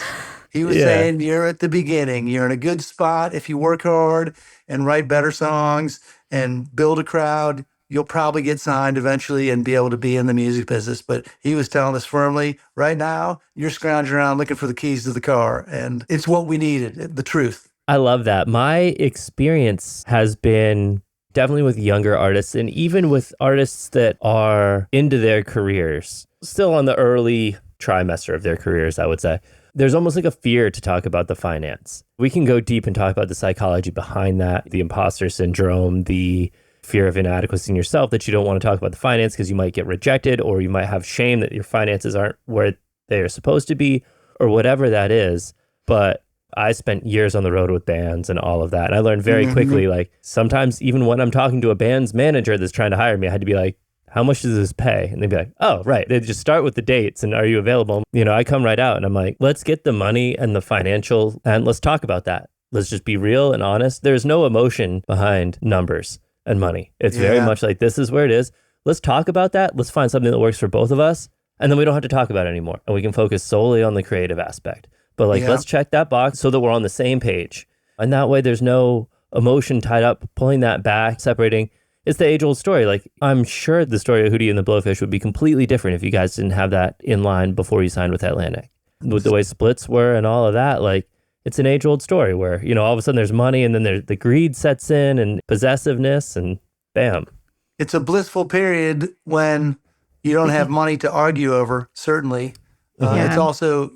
He was saying, you're at the beginning. You're in a good spot. If you work hard and write better songs and build a crowd, you'll probably get signed eventually and be able to be in the music business. But he was telling us firmly, right now, you're scrounging around looking for the keys to the car. And it's what we needed, the truth. I love that. My experience has been definitely with younger artists, and even with artists that are into their careers, still on the early trimester of their careers, I would say. There's almost like a fear to talk about the finance. We can go deep and talk about the psychology behind that, the imposter syndrome, the fear of inadequacy in yourself, that you don't want to talk about the finance because you might get rejected, or you might have shame that your finances aren't where they are supposed to be, or whatever that is. But I spent years on the road with bands and all of that. And I learned very quickly, like, sometimes even when I'm talking to a band's manager that's trying to hire me, I had to be like, how much does this pay? And they'd be like, oh, right. They'd just start with the dates and are you available? I come right out and I'm like, let's get the money and the financial and let's talk about that. Let's just be real and honest. There's no emotion behind numbers and money. It's very much like, this is where it is. Let's talk about that. Let's find something that works for both of us. And then we don't have to talk about it anymore. And we can focus solely on the creative aspect. But let's check that box so that we're on the same page. And that way there's no emotion tied up, pulling that back, separating. It's the age-old story. Like, I'm sure the story of Hootie and the Blowfish would be completely different if you guys didn't have that in line before you signed with Atlantic. With the way splits were and all of that, like, it's an age-old story where, all of a sudden there's money and then the greed sets in and possessiveness and bam. It's a blissful period when you don't have money to argue over, certainly. It's also,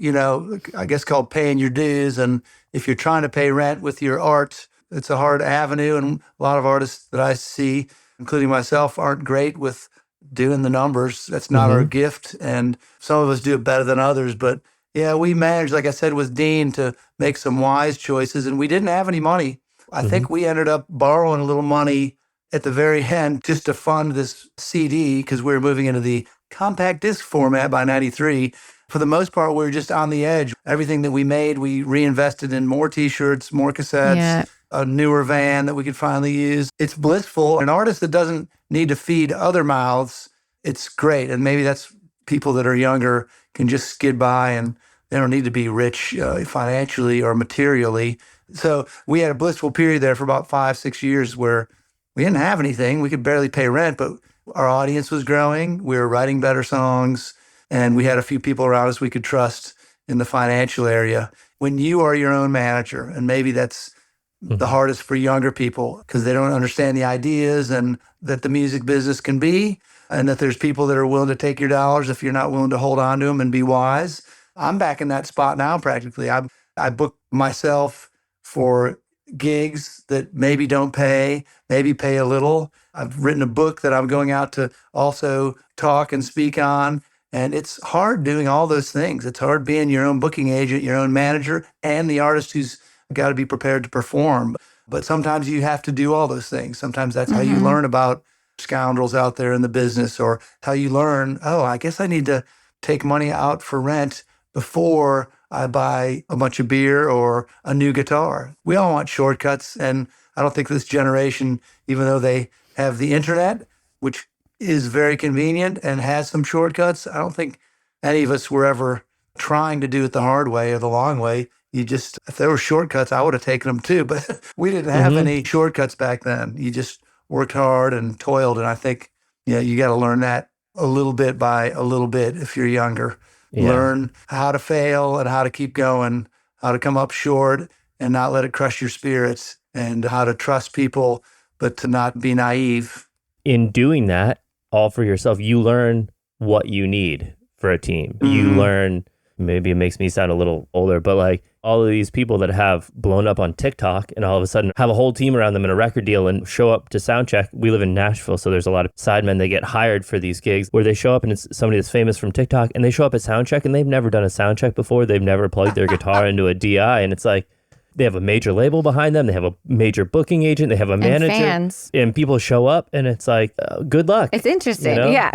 I guess called paying your dues. And if you're trying to pay rent with your art, it's a hard avenue. And a lot of artists that I see, including myself, aren't great with doing the numbers. That's not our gift. And some of us do it better than others. But yeah, we managed, like I said, with Dean to make some wise choices. And we didn't have any money. I think we ended up borrowing a little money at the very end just to fund this CD because we were moving into the compact disc format by 93. For the most part, we were just on the edge. Everything that we made, we reinvested in more T-shirts, more cassettes, a newer van that we could finally use. It's blissful. An artist that doesn't need to feed other mouths, it's great. And maybe that's people that are younger can just skid by and they don't need to be rich financially or materially. So we had a blissful period there for about 5-6 years where we didn't have anything. We could barely pay rent, but our audience was growing. We were writing better songs. And we had a few people around us we could trust in the financial area. When you are your own manager, and maybe that's the hardest for younger people because they don't understand the ideas and that the music business can be, and that there's people that are willing to take your dollars if you're not willing to hold on to them and be wise. I'm back in that spot now practically. I book myself for gigs that maybe don't pay, maybe pay a little. I've written a book that I'm going out to also talk and speak on. And it's hard doing all those things. It's hard being your own booking agent, your own manager, and the artist who's got to be prepared to perform. But sometimes you have to do all those things. Sometimes that's how you learn about scoundrels out there in the business, or how you learn, oh, I guess I need to take money out for rent before I buy a bunch of beer or a new guitar. We all want shortcuts. And I don't think this generation, even though they have the internet, which is very convenient and has some shortcuts, I don't think any of us were ever trying to do it the hard way or the long way. If there were shortcuts, I would have taken them too. But we didn't have any shortcuts back then. You just worked hard and toiled. And I think, you got to learn that a little bit by a little bit if you're younger. Yeah. Learn how to fail and how to keep going, how to come up short and not let it crush your spirits, and how to trust people, but to not be naive. In doing that, all for yourself, you learn what you need for a team. Mm-hmm. You learn, maybe it makes me sound a little older, but like all of these people that have blown up on TikTok and all of a sudden have a whole team around them in a record deal and show up to sound check. We live in Nashville, so there's a lot of sidemen that get hired for these gigs where they show up and it's somebody that's famous from TikTok and they show up at sound check and they've never done a sound check before. They've never plugged their guitar into a DI, and it's like, they have a major label behind them. They have a major booking agent. They have a manager. Fans. And people show up and it's like, good luck. It's interesting. Yeah.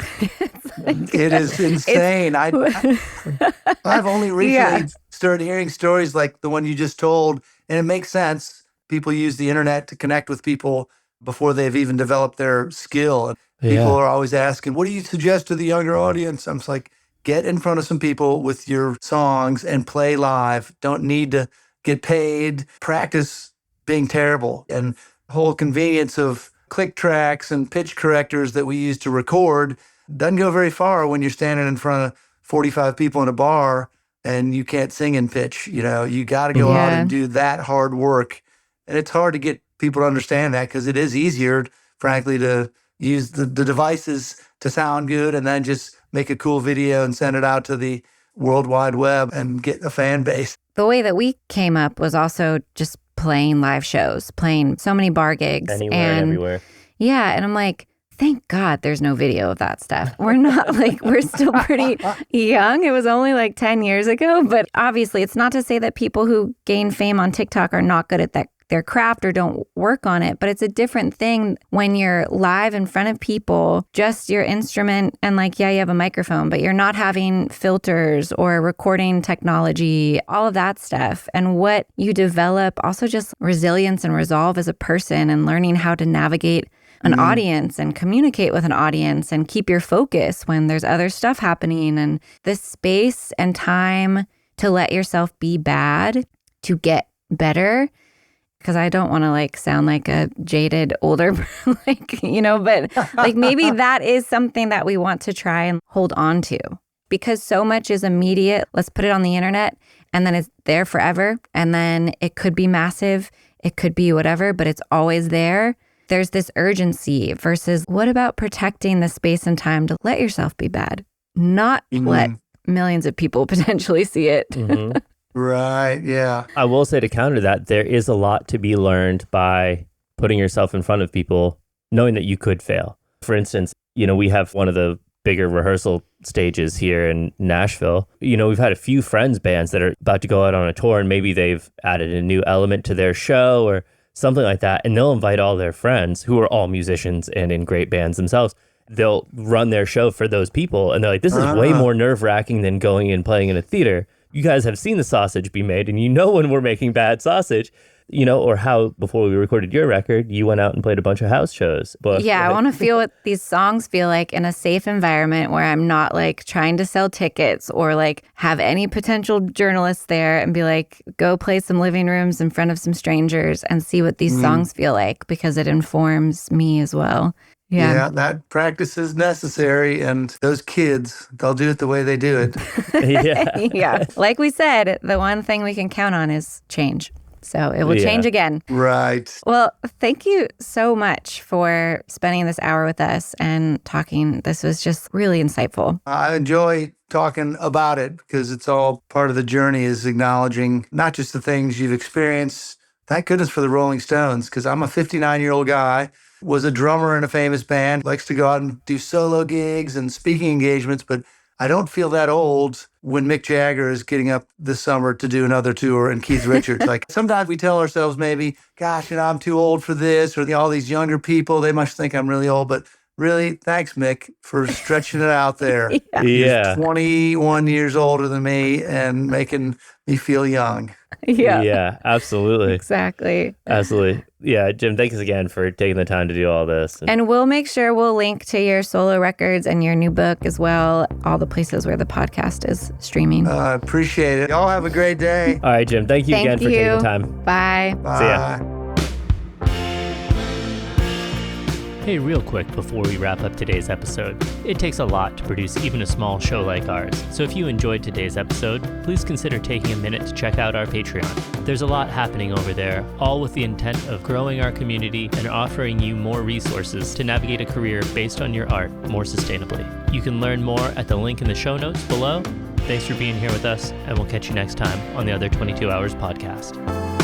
It is insane. I've only recently started hearing stories like the one you just told, and it makes sense. People use the internet to connect with people before they've even developed their skill. And people are always asking, what do you suggest to the younger audience? I'm just like, get in front of some people with your songs and play live. Don't need to get paid, practice being terrible. And the whole convenience of click tracks and pitch correctors that we use to record doesn't go very far when you're standing in front of 45 people in a bar and you can't sing in pitch. You got to go out and do that hard work. And it's hard to get people to understand that, because it is easier, frankly, to use the devices to sound good and then just make a cool video and send it out to the World Wide Web and get a fan base. The way that we came up was also just playing live shows, playing so many bar gigs. Anywhere and everywhere. Yeah. And I'm like, thank God there's no video of that stuff. We're not we're still pretty young. It was only like 10 years ago. But obviously, it's not to say that people who gain fame on TikTok are not good at their craft or don't work on it. But it's a different thing when you're live in front of people, just your instrument, and you have a microphone, but you're not having filters or recording technology, all of that stuff. And what you develop, also just resilience and resolve as a person, and learning how to navigate an audience and communicate with an audience and keep your focus when there's other stuff happening, and the space and time to let yourself be bad, to get better. Because I don't want to sound like a jaded older, but maybe that is something that we want to try and hold on to, because so much is immediate. Let's put it on the internet and then it's there forever. And then it could be massive. It could be whatever, but it's always there. There's this urgency versus what about protecting the space and time to let yourself be bad, not let millions of people potentially see it. Mm-hmm. Right, yeah. I will say, to counter that, there is a lot to be learned by putting yourself in front of people, knowing that you could fail. For instance, we have one of the bigger rehearsal stages here in Nashville. We've had a few friends' bands that are about to go out on a tour, and maybe they've added a new element to their show or something like that, and they'll invite all their friends who are all musicians and in great bands themselves. They'll run their show for those people, and they're like, this is way more nerve-wracking than going and playing in a theater. You guys have seen the sausage be made, and when we're making bad sausage, or how before we recorded your record, you went out and played a bunch of house shows. But I want to feel what these songs feel like in a safe environment where I'm not trying to sell tickets or have any potential journalists there and be like, go play some living rooms in front of some strangers and see what these songs feel like, because it informs me as well. Yeah, that practice is necessary. And those kids, they'll do it the way they do it. Yeah. Like we said, the one thing we can count on is change. So it will change again. Right. Well, thank you so much for spending this hour with us and talking. This was just really insightful. I enjoy talking about it because it's all part of the journey, is acknowledging not just the things you've experienced. Thank goodness for the Rolling Stones, because I'm a 59-year-old guy, was a drummer in a famous band, likes to go out and do solo gigs and speaking engagements, but I don't feel that old when Mick Jagger is getting up this summer to do another tour, and Keith Richards. Sometimes we tell ourselves maybe, gosh, I'm too old for this, or all these younger people, they must think I'm really old, but really, thanks, Mick, for stretching it out there. Yeah. Yeah. You're 21 years older than me and making me feel young. Yeah. Yeah, absolutely. Exactly. Absolutely. Yeah, Jim, thanks again for taking the time to do all this. And we'll make sure we'll link to your solo records and your new book as well, all the places where the podcast is streaming. Appreciate it. Y'all have a great day. All right, Jim, thank you again for taking the time. Bye. Bye. See ya. Hey, real quick before we wrap up today's episode, it takes a lot to produce even a small show like ours. So if you enjoyed today's episode, please consider taking a minute to check out our Patreon. There's a lot happening over there, all with the intent of growing our community and offering you more resources to navigate a career based on your art more sustainably. You can learn more at the link in the show notes below. Thanks for being here with us, and we'll catch you next time on the Other 22 Hours podcast.